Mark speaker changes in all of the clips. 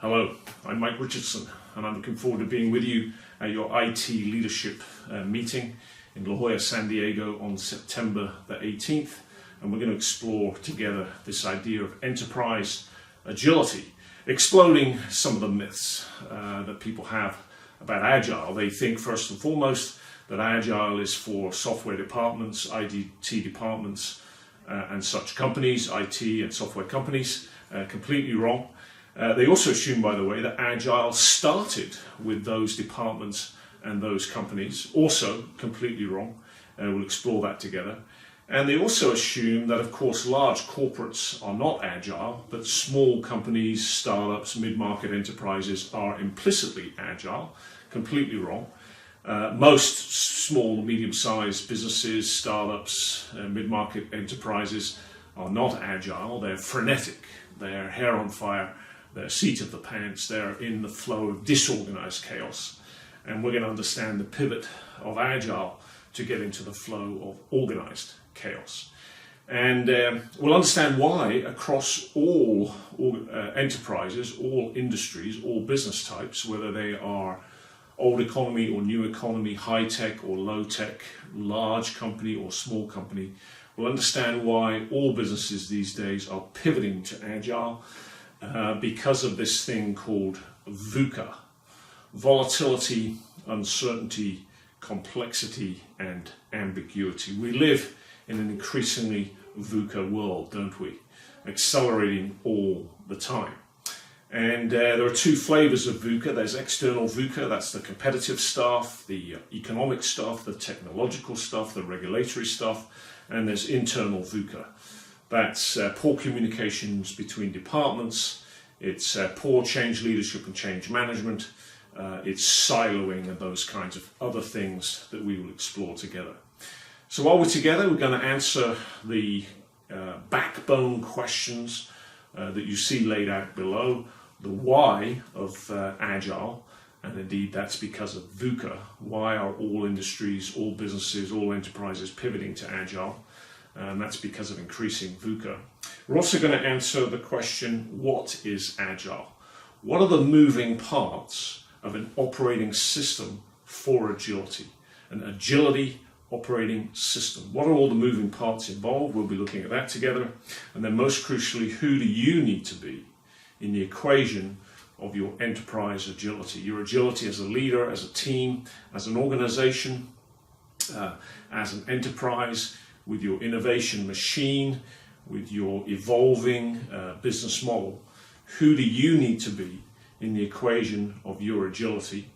Speaker 1: Hello, I'm Mike Richardson, and I'm looking forward to being with you at your IT leadership meeting in La Jolla, San Diego on September the 18th. And we're going to explore together this idea of enterprise agility, exploding some of the myths that people have about Agile. They think first and foremost that Agile is for software departments, IT departments, and such companies, IT and software companies. Completely wrong. They also assume, by the way, that Agile started with those departments and those companies. Also completely wrong. We'll explore that together. And they also assume that, of course, large corporates are not Agile, but small companies, startups, mid-market enterprises are implicitly Agile. Completely wrong. Most small, medium-sized businesses, startups, mid-market enterprises are not Agile. They're frenetic. They're hair on fire. They're seat of the pants. They're in the flow of disorganized chaos. And we're going to understand the pivot of Agile to get into the flow of organized chaos. And we'll understand why across all enterprises, all industries, all business types, whether they are old economy or new economy, high tech or low tech, large company or small company, we'll understand why all businesses these days are pivoting to Agile because of this thing called VUCA: volatility, uncertainty, complexity, and ambiguity. We live in an increasingly VUCA world, don't we? Accelerating all the time. And there are two flavors of VUCA. There's external VUCA, that's the competitive stuff, the economic stuff, the technological stuff, the regulatory stuff, and there's internal VUCA. That's poor communications between departments, it's poor change leadership and change management, it's siloing and those kinds of other things that we will explore together. So while we're together, we're going to answer the backbone questions that you see laid out below. The why of Agile, and indeed that's because of VUCA. Why are all industries, all businesses, all enterprises pivoting to Agile? And that's because of increasing VUCA. We're also going to answer the question, what is Agile? What are the moving parts of an operating system for agility? An agility operating system. What are all the moving parts involved? We'll be looking at that together. And then most crucially, who do you need to be in the equation of your enterprise agility? Your agility as a leader, as a team, as an organization, as an enterprise, with your innovation machine, with your evolving business model. Who do you need to be in the equation of your agility?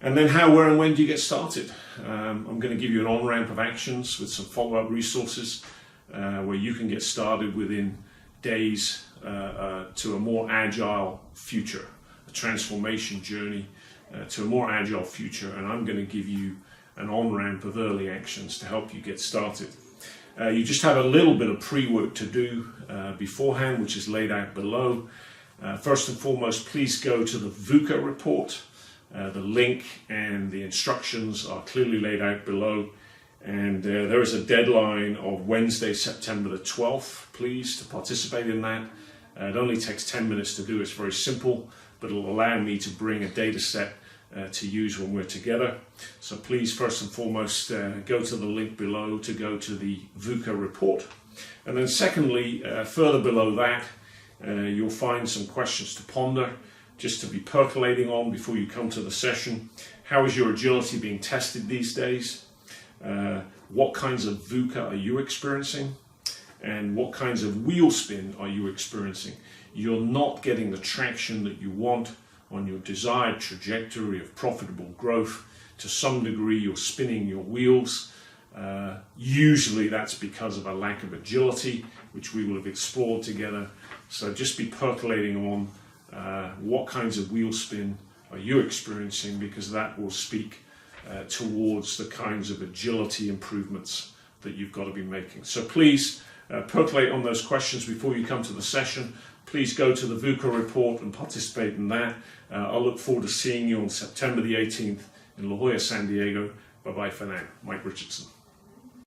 Speaker 1: And then how, where, and when do you get started? I'm going to give you an on-ramp of actions with some follow-up resources where you can get started within days to a more agile future, a transformation journey to a more agile future. And I'm going to give you an on-ramp of early actions to help you get started. You just have a little bit of pre-work to do beforehand, which is laid out below. First and foremost, please go to the VUCA report. The link and the instructions are clearly laid out below. And there is a deadline of Wednesday, September the 12th, please, to participate in that. It only takes 10 minutes to do. It's very simple, but it'll allow me to bring a data set to use when we're together. So please, first and foremost, go to the link below to go to the VUCA report. And then secondly, further below that, you'll find some questions to ponder, just to be percolating on before you come to the session. How is your agility being tested these days? What kinds of VUCA are you experiencing? And what kinds of wheel spin are you experiencing? You're not getting the traction that you want on your desired trajectory of profitable growth. To some degree, you're spinning your wheels. Usually that's because of a lack of agility, which we will have explored together. So just be percolating on what kinds of wheel spin are you experiencing, because that will speak towards the kinds of agility improvements that you've got to be making. So please percolate on those questions before you come to the session. Please go to the VUCA report and participate in that. I'll look forward to seeing you on September the 18th in La Jolla, San Diego. Bye-bye for now. Mike Richardson.